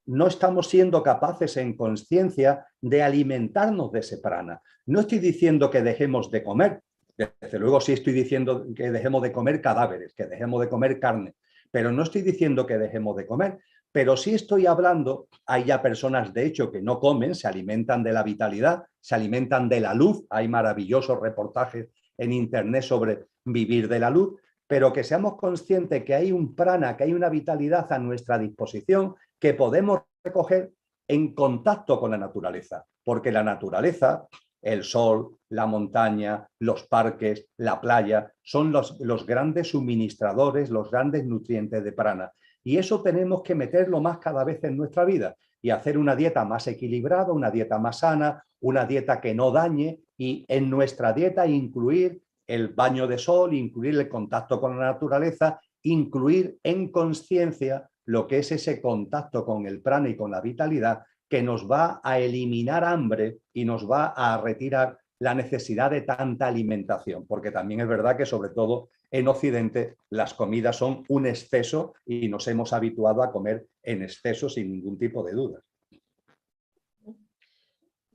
no estamos siendo capaces en conciencia de alimentarnos de ese prana. No estoy diciendo que dejemos de comer. Desde luego sí estoy diciendo que dejemos de comer cadáveres, que dejemos de comer carne. Pero no estoy diciendo que dejemos de comer. Pero sí estoy hablando, hay ya personas de hecho que no comen, se alimentan de la vitalidad, se alimentan de la luz. Hay maravillosos reportajes en internet sobre vivir de la luz, pero que seamos conscientes que hay un prana, que hay una vitalidad a nuestra disposición que podemos recoger en contacto con la naturaleza, porque la naturaleza, el sol, la montaña, los parques, la playa, son los grandes suministradores, los grandes nutrientes de prana. Y eso tenemos que meterlo más cada vez en nuestra vida y hacer una dieta más equilibrada, una dieta más sana, una dieta que no dañe y en nuestra dieta incluir el baño de sol, incluir el contacto con la naturaleza incluir en consciencia lo que es ese contacto con el prana y con la vitalidad que nos va a eliminar hambre y nos va a retirar la necesidad de tanta alimentación, porque también es verdad que sobre todo en Occidente las comidas son un exceso y nos hemos habituado a comer en exceso sin ningún tipo de dudas.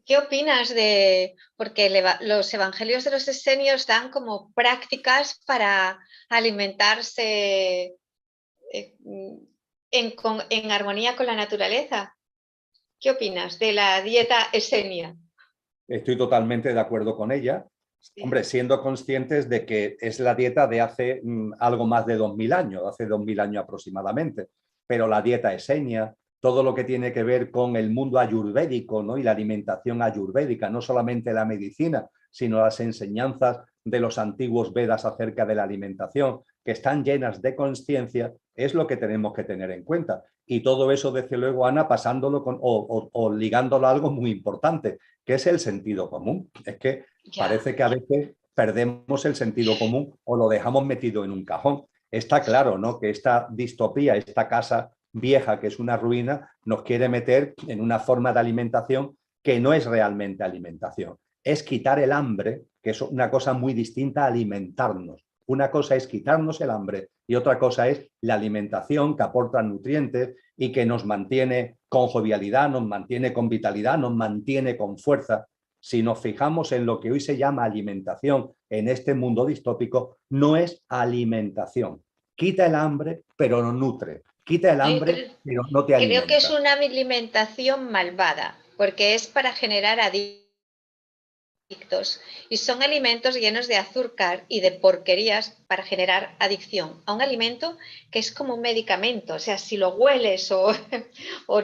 ¿Qué opinas de, porque los evangelios de los esenios dan como prácticas para alimentarse en armonía con la naturaleza? ¿Qué opinas de la dieta esenia? Estoy totalmente de acuerdo con ella. Sí. Hombre, siendo conscientes de que es la dieta de hace algo más de 2000 años, hace 2000 años aproximadamente, pero la dieta esenia, todo lo que tiene que ver con el mundo ayurvédico, ¿no? Y la alimentación ayurvédica, no solamente la medicina, sino las enseñanzas de los antiguos Vedas acerca de la alimentación, que están llenas de conciencia, es lo que tenemos que tener en cuenta. Y todo eso, desde luego, Ana, pasándolo o ligándolo a algo muy importante, que es el sentido común. Es que parece que a veces perdemos el sentido común o lo dejamos metido en un cajón. Está claro, ¿no?, que esta distopía, esta casa vieja que es una ruina, nos quiere meter en una forma de alimentación que no es realmente alimentación. Es quitar el hambre, que es una cosa muy distinta a alimentarnos. Una cosa es quitarnos el hambre y otra cosa es la alimentación que aporta nutrientes y que nos mantiene con jovialidad, nos mantiene con vitalidad, nos mantiene con fuerza. Si nos fijamos en lo que hoy se llama alimentación en este mundo distópico, no es alimentación. Quita el hambre, pero no nutre. Quita el hambre, pero no te alimenta. Creo que es una alimentación malvada, porque es para generar adictos. Y son alimentos llenos de azúcar y de porquerías para generar adicción a un alimento que es como un medicamento. O sea, si lo hueles o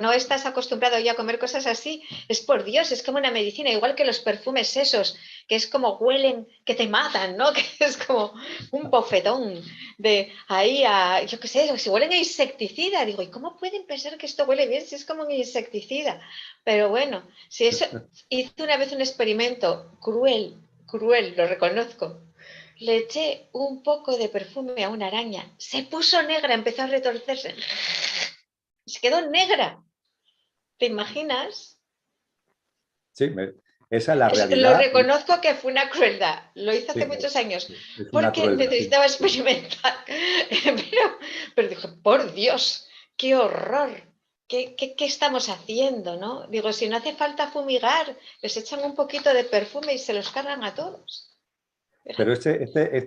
no estás acostumbrado ya a comer cosas así, es por Dios, es como una medicina, igual que los perfumes esos, que es como huelen, que te matan, ¿no? Que es como un bofetón de ahí a, yo qué sé, si huelen a insecticida, digo, ¿y cómo pueden pensar que esto huele bien si es como un insecticida? Pero bueno, si eso, hice una vez un experimento cruel, lo reconozco. Le eché un poco de perfume a una araña, se puso negra, empezó a retorcerse, se quedó negra. ¿Te imaginas? Sí, esa es la realidad. Lo reconozco que fue una crueldad, lo hice hace muchos años, porque necesitaba experimentar. Pero dije, por Dios, qué horror. ¿Qué estamos haciendo, no? Digo, si no hace falta fumigar, les echan un poquito de perfume y se los cargan a todos. Pero este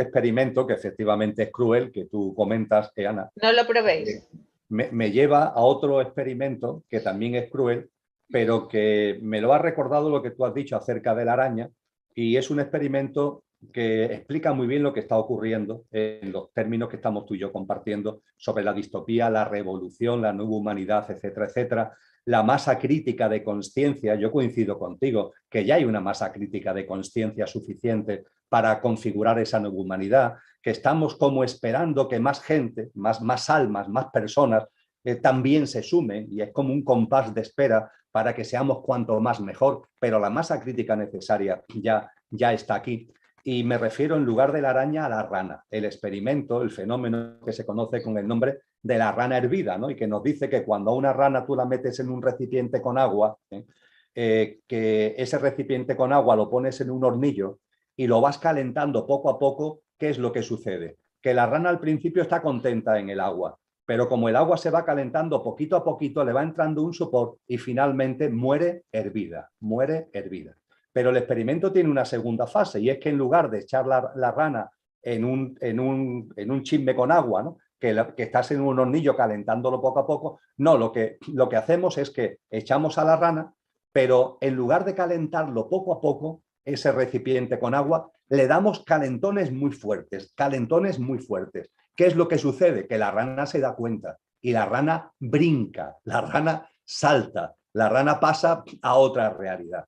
experimento, que efectivamente es cruel, que tú comentas, Ana, no lo probéis. Me lleva a otro experimento que también es cruel, pero que me lo ha recordado lo que tú has dicho acerca de la araña, y es un experimento que explica muy bien lo que está ocurriendo en los términos que estamos tú y yo compartiendo sobre la distopía, la revolución, la nueva humanidad, etcétera, etcétera. La masa crítica de conciencia, yo coincido contigo, que ya hay una masa crítica de conciencia suficiente para configurar esa nueva humanidad, que estamos como esperando que más gente, más almas, más personas también se sumen, y es como un compás de espera para que seamos cuanto más mejor, pero la masa crítica necesaria ya está aquí. Y me refiero, en lugar de la araña, a la rana. El experimento, el fenómeno que se conoce con el nombre de la rana hervida, ¿no? Y que nos dice que cuando a una rana tú la metes en un recipiente con agua, que ese recipiente con agua lo pones en un hornillo y lo vas calentando poco a poco, ¿qué es lo que sucede? Que la rana al principio está contenta en el agua, pero como el agua se va calentando poquito a poquito, le va entrando un sopor y finalmente muere hervida. Pero el experimento tiene una segunda fase, y es que en lugar de echar la rana en un chisme con agua, ¿no?, que estás en un hornillo calentándolo poco a poco, no, lo que hacemos es que echamos a la rana, pero en lugar de calentarlo poco a poco, ese recipiente con agua, le damos calentones muy fuertes. ¿Qué es lo que sucede? Que la rana se da cuenta y la rana brinca, la rana salta, la rana pasa a otra realidad.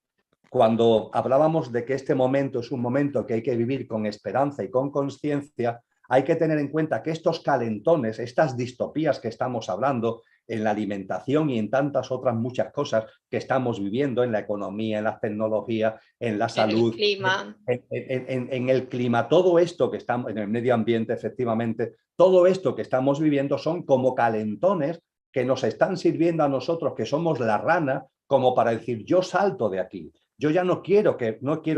Cuando hablábamos de que este momento es un momento que hay que vivir con esperanza y con conciencia, hay que tener en cuenta que estos calentones, estas distopías que estamos hablando, en la alimentación y en tantas otras muchas cosas que estamos viviendo en la economía, en las tecnologías, en la En el salud, clima. en el clima, todo esto que estamos, en el medio ambiente, efectivamente, todo esto que estamos viviendo son como calentones que nos están sirviendo a nosotros, que somos la rana, como para decir, yo salto de aquí. Yo ya no quiero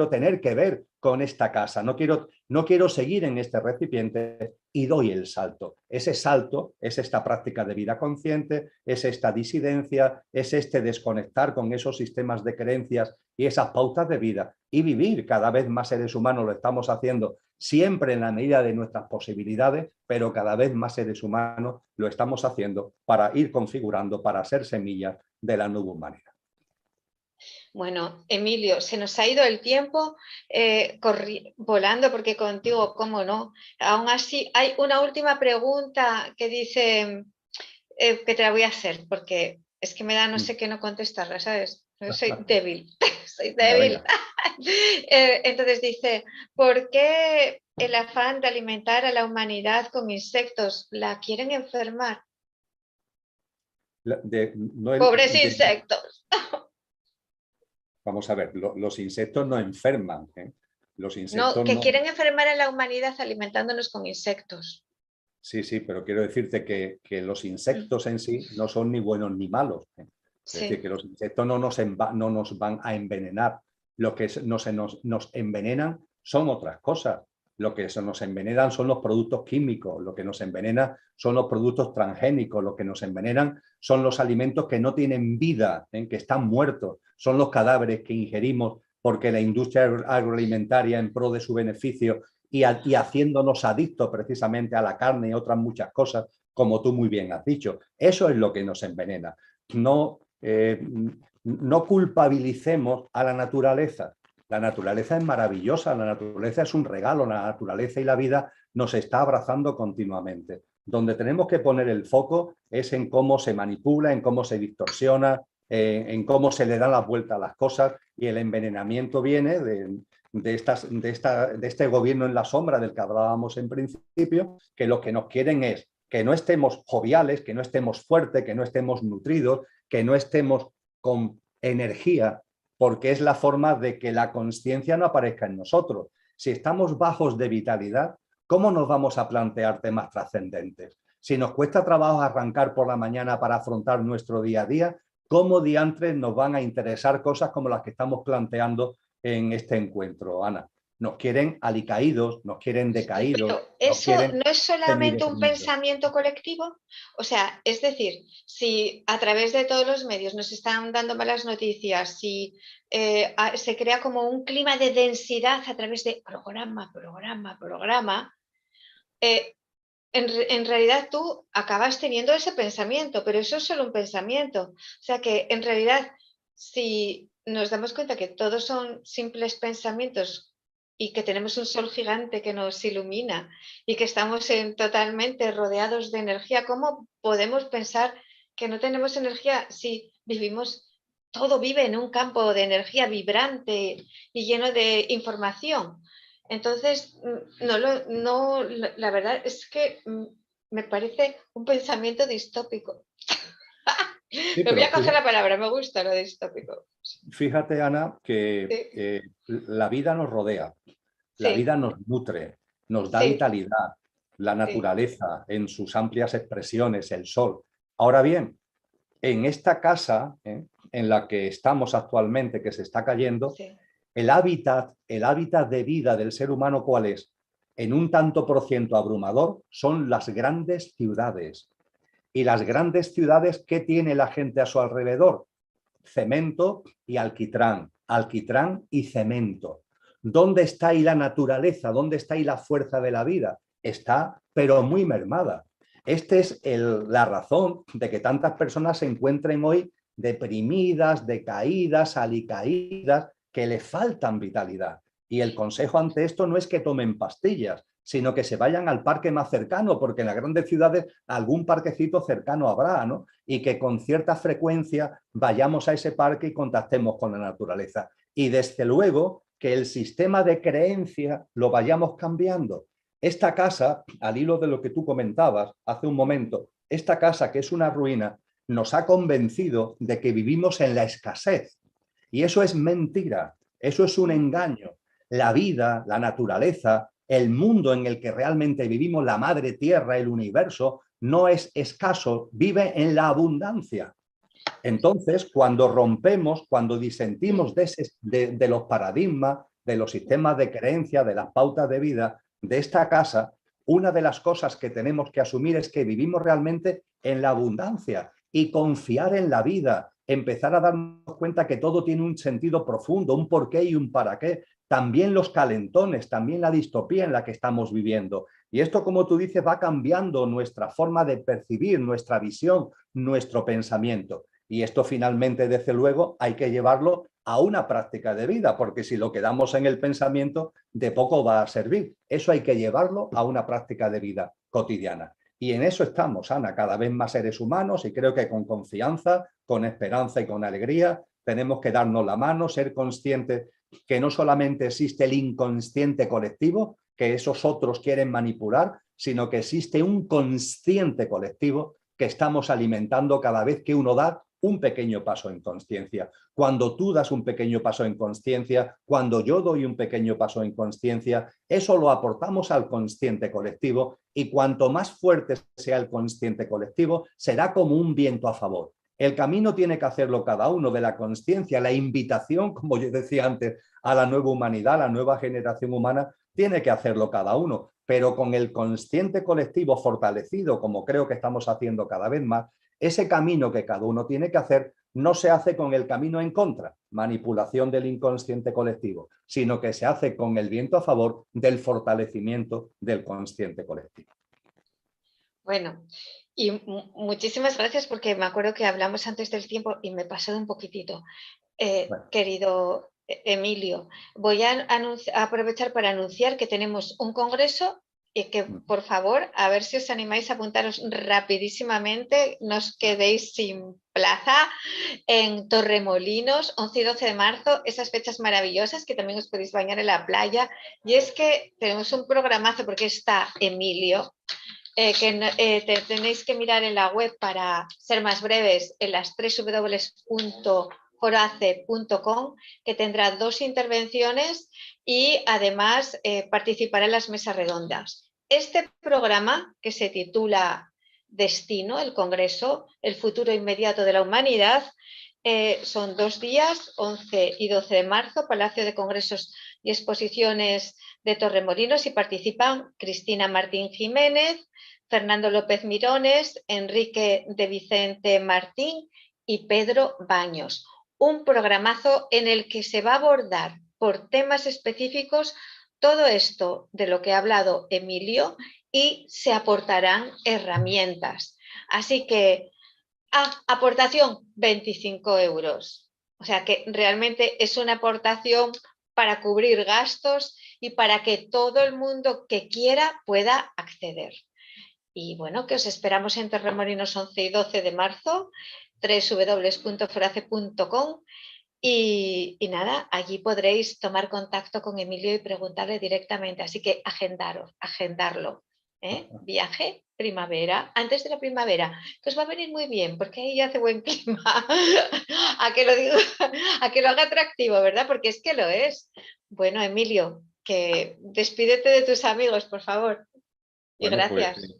tener que ver con esta casa, no quiero seguir en este recipiente y doy el salto. Ese salto es esta práctica de vida consciente, es esta disidencia, es este desconectar con esos sistemas de creencias y esas pautas de vida y vivir. Cada vez más seres humanos lo estamos haciendo siempre en la medida de nuestras posibilidades, pero cada vez más seres humanos lo estamos haciendo para ir configurando, para ser semillas de la nueva humanidad. Bueno, Emilio, se nos ha ido el tiempo volando porque contigo, cómo no. Aún así, hay una última pregunta que dice que te la voy a hacer porque es que me da no sé qué no contestarla, ¿sabes? Soy débil, soy débil. Entonces dice, ¿por qué el afán de alimentar a la humanidad con insectos la quieren enfermar? Pobres insectos. Vamos a ver, los insectos no enferman. Los insectos no, que quieren enfermar a la humanidad alimentándonos con insectos. Sí, sí, pero quiero decirte que los insectos en sí no son ni buenos ni malos. Es decir, que los insectos no nos van a envenenar. Lo que nos envenenan son otras cosas. Lo que nos envenenan son los productos químicos, lo que nos envenena son los productos transgénicos, lo que nos envenenan son los alimentos que no tienen vida, que están muertos, son los cadáveres que ingerimos porque la industria agroalimentaria, en pro de su beneficio y haciéndonos adictos precisamente a la carne y otras muchas cosas, como tú muy bien has dicho. Eso es lo que nos envenena. No culpabilicemos a la naturaleza. La naturaleza es maravillosa, la naturaleza es un regalo, la naturaleza y la vida nos está abrazando continuamente. Donde tenemos que poner el foco es en cómo se manipula, en cómo se distorsiona, en cómo se le dan la vuelta a las cosas, y el envenenamiento viene de este gobierno en la sombra del que hablábamos en principio, que lo que nos quieren es que no estemos joviales, que no estemos fuertes, que no estemos nutridos, que no estemos con energía, porque es la forma de que la conciencia no aparezca en nosotros. Si estamos bajos de vitalidad, ¿cómo nos vamos a plantear temas trascendentes? Si nos cuesta trabajo arrancar por la mañana para afrontar nuestro día a día, ¿cómo diantres nos van a interesar cosas como las que estamos planteando en este encuentro, Ana? Nos quieren alicaídos, nos quieren decaídos. Pero eso no es solamente un semidefinidos. pensamiento colectivo. O sea, es decir, si a través de todos los medios nos están dando malas noticias, si se crea como un clima de densidad a través de programa, en realidad tú acabas teniendo ese pensamiento, pero eso es solo un pensamiento. O sea que en realidad, si nos damos cuenta que todos son simples pensamientos y que tenemos un sol gigante que nos ilumina y que estamos totalmente rodeados de energía, ¿cómo podemos pensar que no tenemos energía si vivimos, todo vive en un campo de energía vibrante y lleno de información? Entonces, la verdad es que me parece un pensamiento distópico. Sí, Me voy a pero coger la palabra, me gusta lo distópico. fíjate, Ana, que Sí, la vida nos rodea, la sí, vida nos nutre, nos da sí, vitalidad, la sí, naturaleza en sus amplias expresiones, el sol. Ahora bien, en esta casa en la que estamos actualmente, que se está cayendo, sí. el hábitat de vida del ser humano, ¿cuál es? En un tanto por ciento abrumador, son las grandes ciudades. Y las grandes ciudades, ¿qué tiene la gente a su alrededor? Cemento y alquitrán, alquitrán y cemento. ¿Dónde está ahí la naturaleza? ¿Dónde está ahí la fuerza de la vida? Está, pero muy mermada. Esta es la razón de que tantas personas se encuentren hoy deprimidas, decaídas, alicaídas, que le faltan vitalidad. Y el consejo ante esto no es que tomen pastillas, sino que se vayan al parque más cercano, porque en las grandes ciudades algún parquecito cercano habrá, ¿no? Y que con cierta frecuencia vayamos a ese parque y contactemos con la naturaleza. Y desde luego que el sistema de creencia lo vayamos cambiando. Esta casa, al hilo de lo que tú comentabas hace un momento, esta casa que es una ruina, nos ha convencido de que vivimos en la escasez. Y eso es mentira, eso es un engaño. La vida, la naturaleza, el mundo en el que realmente vivimos, la madre tierra, el universo, no es escaso, vive en la abundancia. Entonces, cuando rompemos, cuando disentimos de los paradigmas, de los sistemas de creencia, de las pautas de vida de esta casa, una de las cosas que tenemos que asumir es que vivimos realmente en la abundancia y confiar en la vida, empezar a darnos cuenta que todo tiene un sentido profundo, un porqué y un para qué. También los calentones, también la distopía en la que estamos viviendo. Y esto, como tú dices, va cambiando nuestra forma de percibir, nuestra visión, nuestro pensamiento. Y esto finalmente, desde luego, hay que llevarlo a una práctica de vida, porque si lo quedamos en el pensamiento, de poco va a servir. Eso hay que llevarlo a una práctica de vida cotidiana. Y en eso estamos, Ana, cada vez más seres humanos, y creo que con confianza, con esperanza y con alegría tenemos que darnos la mano, ser conscientes que no solamente existe el inconsciente colectivo, que esos otros quieren manipular, sino que existe un consciente colectivo que estamos alimentando cada vez que uno da un pequeño paso en consciencia. Cuando tú das un pequeño paso en consciencia, cuando yo doy un pequeño paso en consciencia, eso lo aportamos al consciente colectivo y cuanto más fuerte sea el consciente colectivo, será como un viento a favor. El camino tiene que hacerlo cada uno de la consciencia, la invitación, como yo decía antes, a la nueva humanidad, a la nueva generación humana, tiene que hacerlo cada uno, pero con el consciente colectivo fortalecido, como creo que estamos haciendo cada vez más, ese camino que cada uno tiene que hacer no se hace con el camino en contra, manipulación del inconsciente colectivo, sino que se hace con el viento a favor del fortalecimiento del consciente colectivo. Bueno, y muchísimas gracias porque me acuerdo que hablamos antes del tiempo y me he pasado un poquitito. Bueno. Querido Emilio, voy a aprovechar para anunciar que tenemos un congreso y que, por favor, a ver si os animáis a apuntaros rapidísimamente, no os quedéis sin plaza, en Torremolinos, 11 y 12 de marzo, esas fechas maravillosas que también os podéis bañar en la playa. Y es que tenemos un programazo porque está Emilio, tenéis que mirar en la web para ser más breves, en las www.foroace.com, que tendrá 2 intervenciones y además participará en las mesas redondas. Este programa, que se titula Destino, el Congreso, el futuro inmediato de la humanidad, son 2 días, 11 y 12 de marzo, Palacio de Congresos y Exposiciones de Torremolinos, y participan Cristina Martín Jiménez, Fernando López Mirones, Enrique de Vicente Martín y Pedro Baños. Un programazo en el que se va a abordar por temas específicos todo esto de lo que ha hablado Emilio y se aportarán herramientas. Así que, aportación, 25 €. O sea que realmente es una aportación para cubrir gastos y para que todo el mundo que quiera pueda acceder. Y bueno, que os esperamos en Torremolinos 11 y 12 de marzo, www.foroace.com, y nada, allí podréis tomar contacto con Emilio y preguntarle directamente. Así que agendarlo. Viaje, primavera, antes de la primavera, que os va a venir muy bien, porque ahí hace buen clima. A que lo digo, a que lo haga atractivo, ¿verdad? Porque es que lo es. Bueno, Emilio, que despídete de tus amigos, por favor. Y Bueno, pues gracias.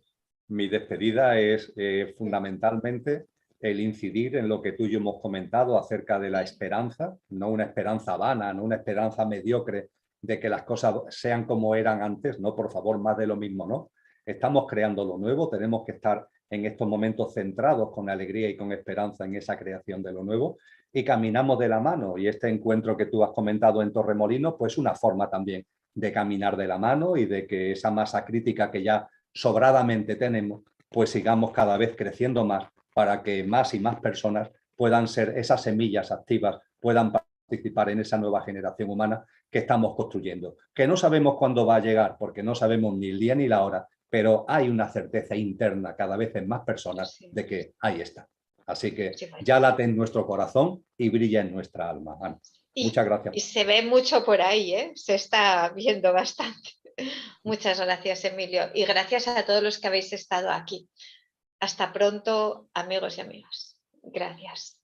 mi despedida es fundamentalmente el incidir en lo que tú y yo hemos comentado acerca de la esperanza, no una esperanza vana, no una esperanza mediocre de que las cosas sean como eran antes, no, por favor, más de lo mismo, no. Estamos creando lo nuevo, tenemos que estar en estos momentos centrados con alegría y con esperanza en esa creación de lo nuevo y caminamos de la mano. Y este encuentro que tú has comentado en Torremolinos, pues una forma también de caminar de la mano y de que esa masa crítica que ya sobradamente tenemos, pues sigamos cada vez creciendo más para que más y más personas puedan ser esas semillas activas, puedan participar en esa nueva generación humana que estamos construyendo. Que no sabemos cuándo va a llegar, porque no sabemos ni el día ni la hora, pero hay una certeza interna cada vez en más personas de que ahí está. Así que ya late en nuestro corazón y brilla en nuestra alma. Ana, muchas gracias. Y se ve mucho por ahí, se está viendo bastante. Muchas gracias, Emilio. Y gracias a todos los que habéis estado aquí. Hasta pronto, amigos y amigas. Gracias.